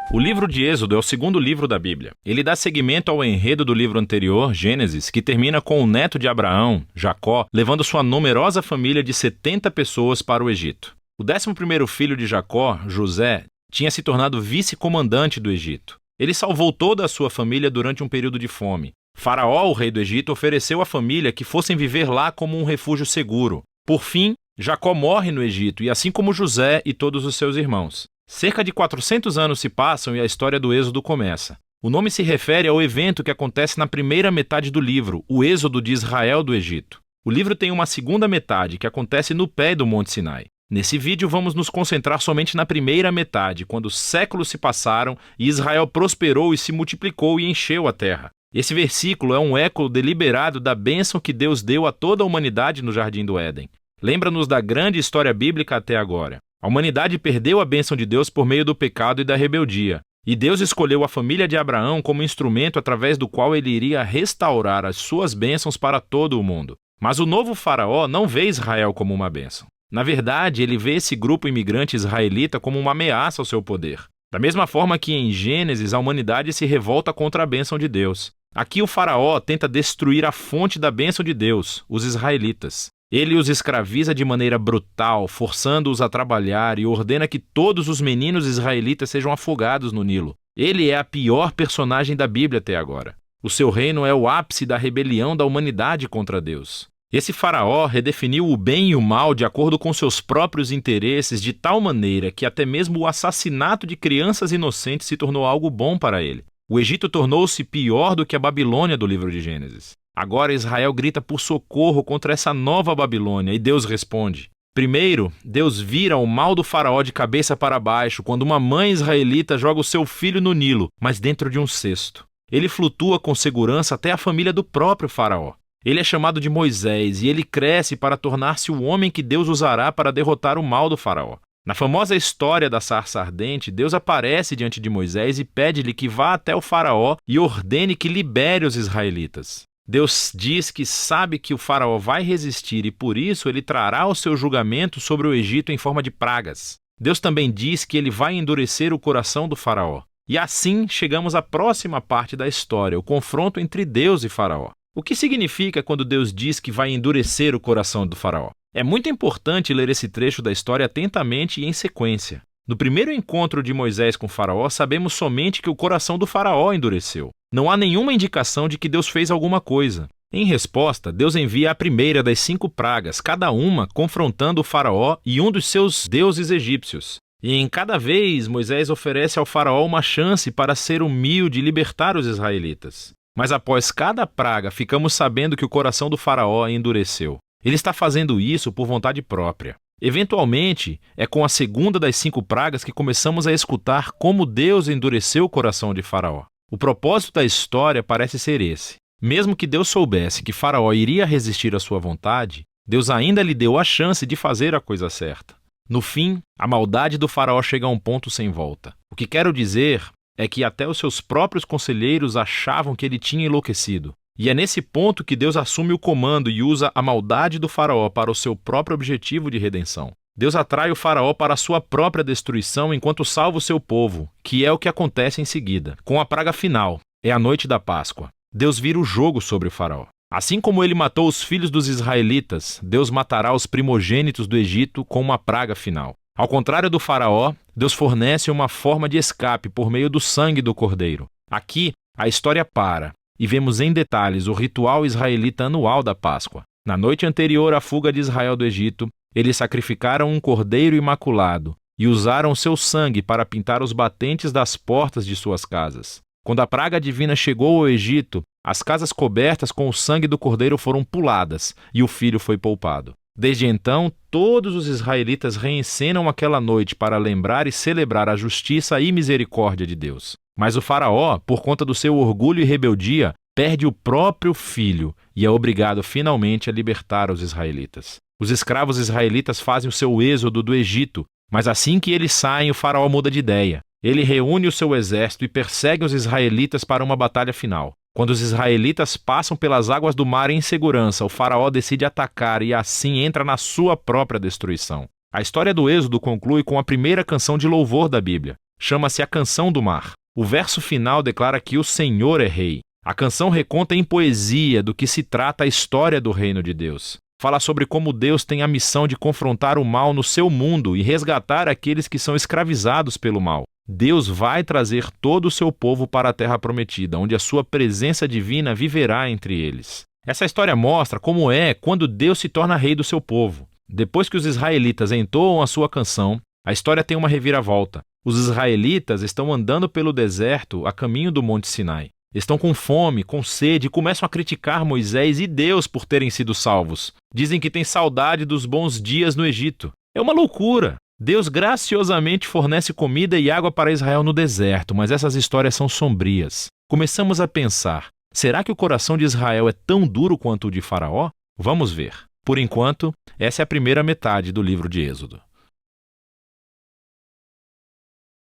O livro de Êxodo é o segundo livro da Bíblia. Ele dá seguimento ao enredo do livro anterior, Gênesis, que termina com o neto de Abraão, Jacó, levando sua numerosa família de 70 pessoas para o Egito. O 11º filho de Jacó, José, tinha se tornado vice-comandante do Egito. Ele salvou toda a sua família durante um período de fome. Faraó, o rei do Egito, ofereceu à família que fossem viver lá como um refúgio seguro. Por fim, Jacó morre no Egito, e assim como José e todos os seus irmãos. Cerca de 400 anos se passam e a história do Êxodo começa. O nome se refere ao evento que acontece na primeira metade do livro, o Êxodo de Israel do Egito. O livro tem uma segunda metade, que acontece no pé do Monte Sinai. Nesse vídeo vamos nos concentrar somente na primeira metade, quando séculos se passaram e Israel prosperou e se multiplicou e encheu a terra. Esse versículo é um eco deliberado da bênção que Deus deu a toda a humanidade no Jardim do Éden. Lembra-nos da grande história bíblica até agora. A humanidade perdeu a bênção de Deus por meio do pecado e da rebeldia. E Deus escolheu a família de Abraão como instrumento através do qual ele iria restaurar as suas bênçãos para todo o mundo. Mas o novo faraó não vê Israel como uma bênção. Na verdade, ele vê esse grupo imigrante israelita como uma ameaça ao seu poder. Da mesma forma que em Gênesis a humanidade se revolta contra a bênção de Deus. Aqui o faraó tenta destruir a fonte da bênção de Deus, os israelitas. Ele os escraviza de maneira brutal, forçando-os a trabalhar e ordena que todos os meninos israelitas sejam afogados no Nilo. Ele é a pior personagem da Bíblia até agora. O seu reino é o ápice da rebelião da humanidade contra Deus. Esse faraó redefiniu o bem e o mal de acordo com seus próprios interesses de tal maneira que até mesmo o assassinato de crianças inocentes se tornou algo bom para ele. O Egito tornou-se pior do que a Babilônia do livro de Gênesis. Agora Israel grita por socorro contra essa nova Babilônia e Deus responde. Primeiro, Deus vira o mal do faraó de cabeça para baixo quando uma mãe israelita joga o seu filho no Nilo, mas dentro de um cesto. Ele flutua com segurança até a família do próprio faraó. Ele é chamado de Moisés e ele cresce para tornar-se o homem que Deus usará para derrotar o mal do faraó. Na famosa história da sarça ardente, Deus aparece diante de Moisés e pede-lhe que vá até o faraó e ordene que libere os israelitas. Deus diz que sabe que o faraó vai resistir e por isso ele trará o seu julgamento sobre o Egito em forma de pragas. Deus também diz que ele vai endurecer o coração do faraó. E assim chegamos à próxima parte da história, o confronto entre Deus e faraó. O que significa quando Deus diz que vai endurecer o coração do faraó? É muito importante ler esse trecho da história atentamente e em sequência. No primeiro encontro de Moisés com o faraó, sabemos somente que o coração do faraó endureceu. Não há nenhuma indicação de que Deus fez alguma coisa. Em resposta, Deus envia a primeira das 5 pragas, cada uma confrontando o faraó e um dos seus deuses egípcios. E em cada vez, Moisés oferece ao faraó uma chance para ser humilde e libertar os israelitas. Mas após cada praga, ficamos sabendo que o coração do faraó endureceu. Ele está fazendo isso por vontade própria. Eventualmente, é com a segunda das 5 pragas que começamos a escutar como Deus endureceu o coração de Faraó. O propósito da história parece ser esse. Mesmo que Deus soubesse que Faraó iria resistir à sua vontade, Deus ainda lhe deu a chance de fazer a coisa certa. No fim, a maldade do Faraó chega a um ponto sem volta. O que quero dizer é que até os seus próprios conselheiros achavam que ele tinha enlouquecido. E é nesse ponto que Deus assume o comando e usa a maldade do faraó para o seu próprio objetivo de redenção. Deus atrai o faraó para a sua própria destruição enquanto salva o seu povo, que é o que acontece em seguida. Com a praga final, é a noite da Páscoa. Deus vira o jogo sobre o faraó. Assim como ele matou os filhos dos israelitas, Deus matará os primogênitos do Egito com uma praga final. Ao contrário do faraó, Deus fornece uma forma de escape por meio do sangue do cordeiro. Aqui, a história para. E vemos em detalhes o ritual israelita anual da Páscoa. Na noite anterior à fuga de Israel do Egito, eles sacrificaram um cordeiro imaculado e usaram seu sangue para pintar os batentes das portas de suas casas. Quando a praga divina chegou ao Egito, as casas cobertas com o sangue do cordeiro foram puladas e o filho foi poupado. Desde então, todos os israelitas reencenam aquela noite para lembrar e celebrar a justiça e misericórdia de Deus. Mas o faraó, por conta do seu orgulho e rebeldia, perde o próprio filho e é obrigado finalmente a libertar os israelitas. Os escravos israelitas fazem o seu êxodo do Egito, mas assim que eles saem, o faraó muda de ideia. Ele reúne o seu exército e persegue os israelitas para uma batalha final. Quando os israelitas passam pelas águas do mar em segurança, o faraó decide atacar e assim entra na sua própria destruição. A história do Êxodo conclui com a primeira canção de louvor da Bíblia. Chama-se A Canção do Mar. O verso final declara que o Senhor é rei. A canção reconta em poesia do que se trata a história do reino de Deus. Fala sobre como Deus tem a missão de confrontar o mal no seu mundo e resgatar aqueles que são escravizados pelo mal. Deus vai trazer todo o seu povo para a terra prometida, onde a sua presença divina viverá entre eles. Essa história mostra como é quando Deus se torna rei do seu povo. Depois que os israelitas entoam a sua canção, a história tem uma reviravolta. Os israelitas estão andando pelo deserto a caminho do Monte Sinai. Estão com fome, com sede e começam a criticar Moisés e Deus por terem sido salvos. Dizem que têm saudade dos bons dias no Egito. É uma loucura! Deus graciosamente fornece comida e água para Israel no deserto, mas essas histórias são sombrias. Começamos a pensar, será que o coração de Israel é tão duro quanto o de Faraó? Vamos ver. Por enquanto, essa é a primeira metade do livro de Êxodo.